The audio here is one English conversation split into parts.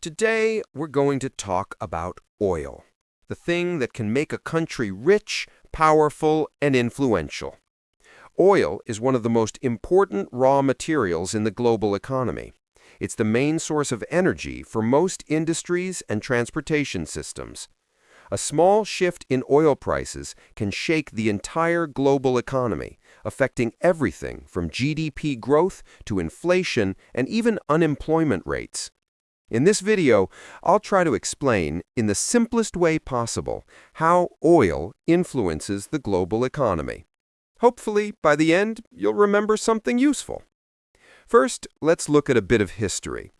Today, we're going to talk about oil, the thing that can make a country rich, powerful, and influential. Oil is one of the most important raw materials in the global economy. It's the main source of energy for most industries and transportation systems. A small shift in oil prices can shake the entire global economy, affecting everything from GDP growth to inflation and even unemployment rates. In this video, I'll try to explain, in the simplest way possible, how oil influences the global economy. Hopefully, by the end, you'll remember something useful. First, let's look at a bit of history.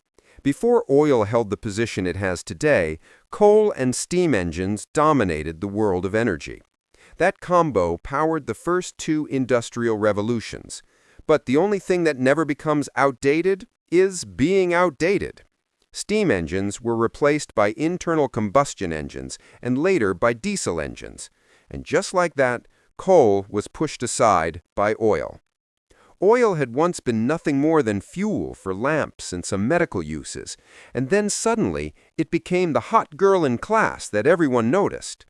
Before oil held the position it has today, coal and steam engines dominated the world of energy. That combo powered the first two industrial revolutions. But the only thing that never becomes outdated is being outdated. Steam engines were replaced by internal combustion engines and later by diesel engines. And just like that, coal was pushed aside by oil. Oil had once been nothing more than fuel for lamps and some medical uses, and then suddenly it became the hot girl in class that everyone noticed.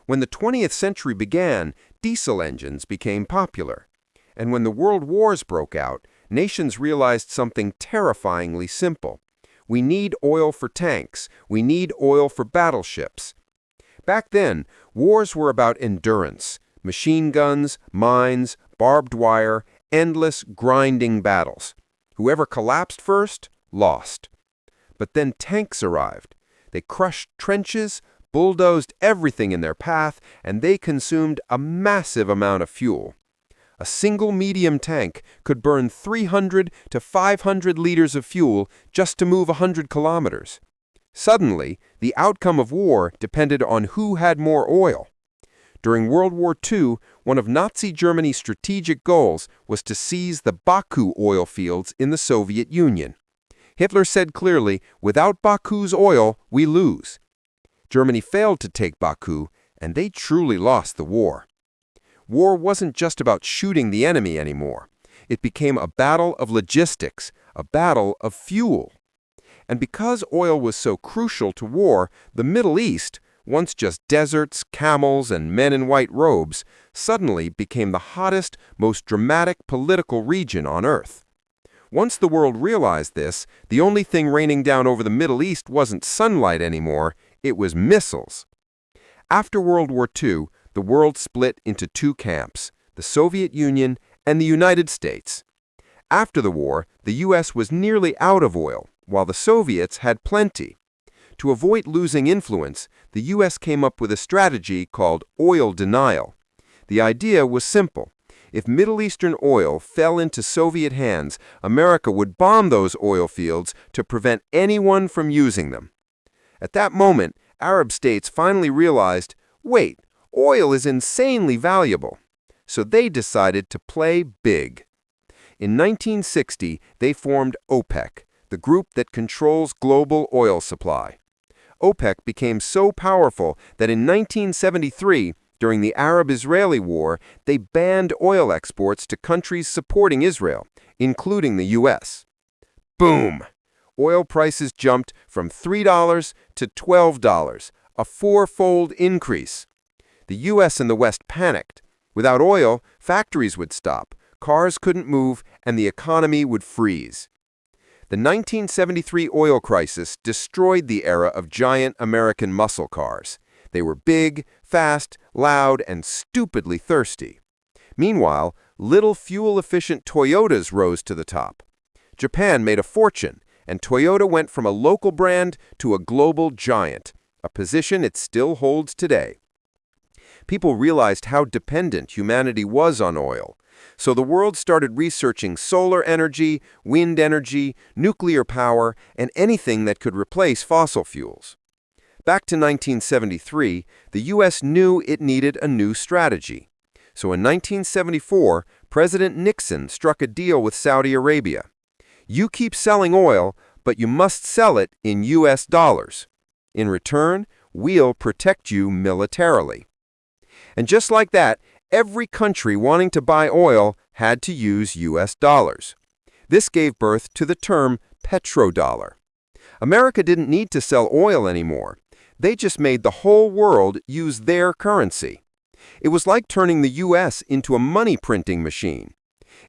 When the 20th century began, diesel engines became popular. And when the world wars broke out, nations realized something terrifyingly simple. We need oil for tanks. We need oil for battleships. Back then, wars were about endurance. Machine guns, mines, barbed wire, endless, grinding battles. Whoever collapsed first, lost. But then tanks arrived. They crushed trenches, bulldozed everything in their path, and they consumed a massive amount of fuel. A single medium tank could burn 300 to 500 liters of fuel just to move 100 kilometers. Suddenly, the outcome of war depended on who had more oil. During World War II, one of Nazi Germany's strategic goals was to seize the Baku oil fields in the Soviet Union. Hitler said clearly, "Without Baku's oil, we lose." Germany failed to take Baku, and they truly lost the war. War wasn't just about shooting the enemy anymore. It became a battle of logistics, a battle of fuel. And because oil was so crucial to war, the Middle East, once just deserts, camels, and men in white robes, suddenly became the hottest, most dramatic political region on Earth. Once the world realized this, the only thing raining down over the Middle East wasn't sunlight anymore, it was missiles. After World War II, the world split into two camps, the Soviet Union and the United States. After the war, the U.S. was nearly out of oil, while the Soviets had plenty. To avoid losing influence, the U.S. came up with a strategy called oil denial. The idea was simple. If Middle Eastern oil fell into Soviet hands, America would bomb those oil fields to prevent anyone from using them. At that moment, Arab states finally realized, wait, oil is insanely valuable. So they decided to play big. In 1960, they formed OPEC, the group that controls global oil supply. OPEC became so powerful that in 1973, during the Arab-Israeli War, they banned oil exports to countries supporting Israel, including the U.S. Boom! Oil prices jumped from $3 to $12, a four-fold increase. The U.S. and the West panicked. Without oil, factories would stop, cars couldn't move, and the economy would freeze. The 1973 oil crisis destroyed the era of giant American muscle cars. They were big, fast, loud, and stupidly thirsty. Meanwhile, little fuel-efficient Toyotas rose to the top. Japan made a fortune, and Toyota went from a local brand to a global giant, a position it still holds today. People realized how dependent humanity was on oil. So the world started researching solar energy, wind energy, nuclear power, and anything that could replace fossil fuels. Back to 1973, the U.S. knew it needed a new strategy. So in 1974, President Nixon struck a deal with Saudi Arabia. You keep selling oil, but you must sell it in U.S. dollars. In return, we'll protect you militarily. And just like that, every country wanting to buy oil had to use U.S. dollars. This gave birth to the term petrodollar. America didn't need to sell oil anymore. They just made the whole world use their currency. It was like turning the U.S. into a money printing machine.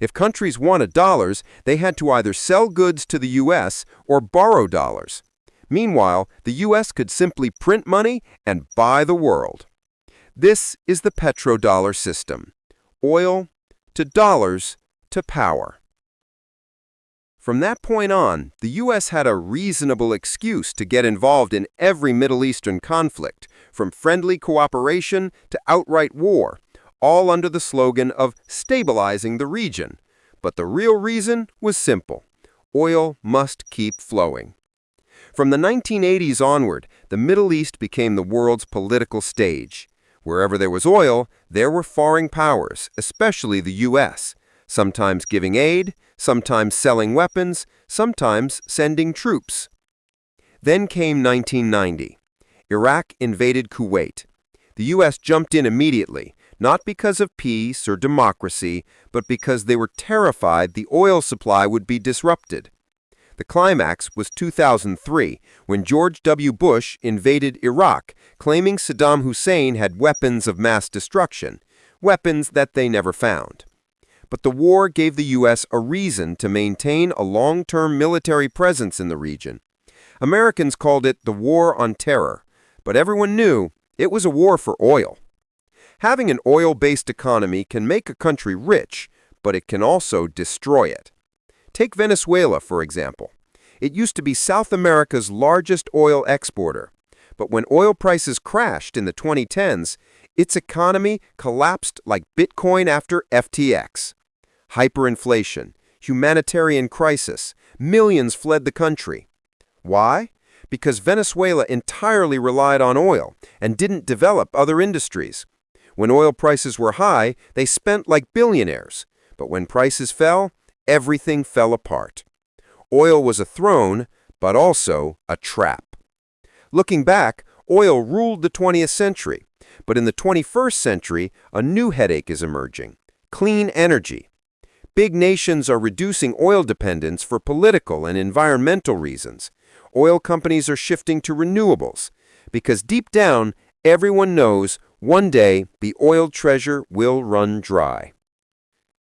If countries wanted dollars, they had to either sell goods to the U.S. or borrow dollars. Meanwhile, the U.S. could simply print money and buy the world. This is the petrodollar system. Oil to dollars to power. From that point on, the U.S. had a reasonable excuse to get involved in every Middle Eastern conflict, from friendly cooperation to outright war, all under the slogan of stabilizing the region. But the real reason was simple. Oil must keep flowing. From the 1980s onward, the Middle East became the world's political stage. Wherever there was oil, there were foreign powers, especially the U.S., sometimes giving aid, sometimes selling weapons, sometimes sending troops. Then came 1990. Iraq invaded Kuwait. The U.S. jumped in immediately, not because of peace or democracy, but because they were terrified the oil supply would be disrupted. The climax was 2003, when George W. Bush invaded Iraq, claiming Saddam Hussein had weapons of mass destruction, weapons that they never found. But the war gave the U.S. a reason to maintain a long-term military presence in the region. Americans called it the War on Terror, but everyone knew it was a war for oil. Having an oil-based economy can make a country rich, but it can also destroy it. Take Venezuela, for example. It used to be South America's largest oil exporter, but when oil prices crashed in the 2010s, its economy collapsed like Bitcoin after FTX. Hyperinflation, humanitarian crisis, millions fled the country. Why? Because Venezuela entirely relied on oil and didn't develop other industries. When oil prices were high, they spent like billionaires. But when prices fell, everything fell apart. Oil was a throne, but also a trap. Looking back, oil ruled the 20th century. But in the 21st century, a new headache is emerging: clean energy. Big nations are reducing oil dependence for political and environmental reasons. Oil companies are shifting to renewables, because deep down, everyone knows one day the oil treasure will run dry.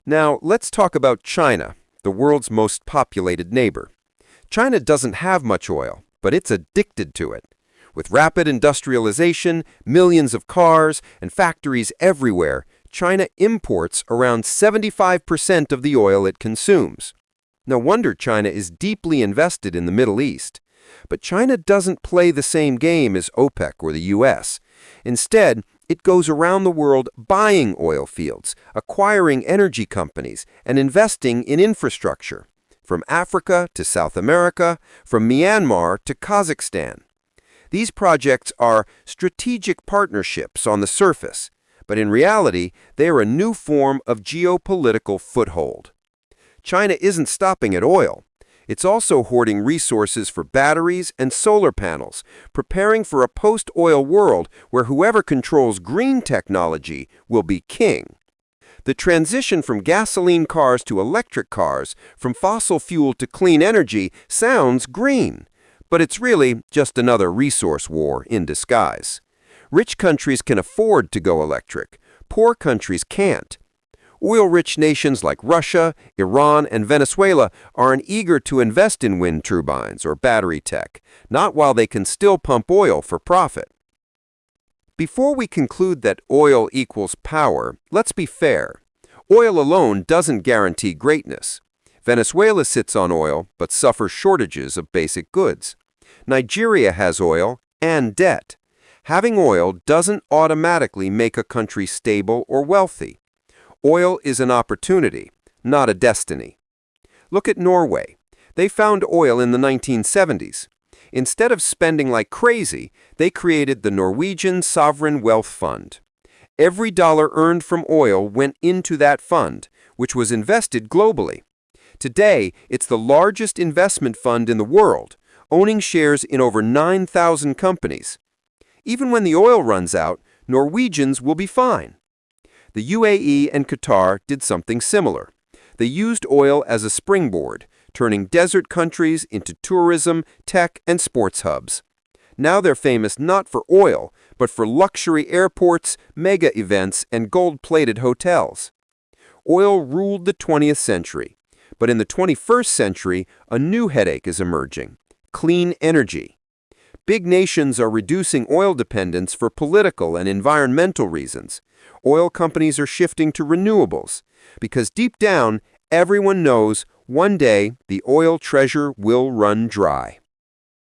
Now, let's talk about China, the world's most populated neighbor. China doesn't have much oil, but it's addicted to it. With rapid industrialization, millions of cars, and factories everywhere, China imports around 75% of the oil it consumes. No wonder China is deeply invested in the Middle East. But China doesn't play the same game as OPEC or the U.S. Instead, it goes around the world buying oil fields, acquiring energy companies, and investing in infrastructure, from Africa to South America, from Myanmar to Kazakhstan. These projects are strategic partnerships on the surface, but in reality, they are a new form of geopolitical foothold. China isn't stopping at oil. It's also hoarding resources for batteries and solar panels, preparing for a post-oil world where whoever controls green technology will be king. The transition from gasoline cars to electric cars, from fossil fuel to clean energy, sounds green, but it's really just another resource war in disguise. Rich countries can afford to go electric. Poor countries can't. Oil-rich nations like Russia, Iran, and Venezuela aren't eager to invest in wind turbines or battery tech, not while they can still pump oil for profit. Before we conclude that oil equals power, let's be fair. Oil alone doesn't guarantee greatness. Venezuela sits on oil but suffers shortages of basic goods. Nigeria has oil and debt. Having oil doesn't automatically make a country stable or wealthy. Oil is an opportunity, not a destiny. Look at Norway. They found oil in the 1970s. Instead of spending like crazy, they created the Norwegian Sovereign Wealth Fund. Every dollar earned from oil went into that fund, which was invested globally. Today, it's the largest investment fund in the world, owning shares in over 9,000 companies. Even when the oil runs out, Norwegians will be fine. The UAE and Qatar did something similar. They used oil as a springboard, turning desert countries into tourism, tech, and sports hubs. Now they're famous not for oil, but for luxury airports, mega events, and gold-plated hotels. Oil ruled the 20th century, but in the 21st century, a new headache is emerging: clean energy. Big nations are reducing oil dependence for political and environmental reasons. Oil companies are shifting to renewables, because deep down, everyone knows one day the oil treasure will run dry.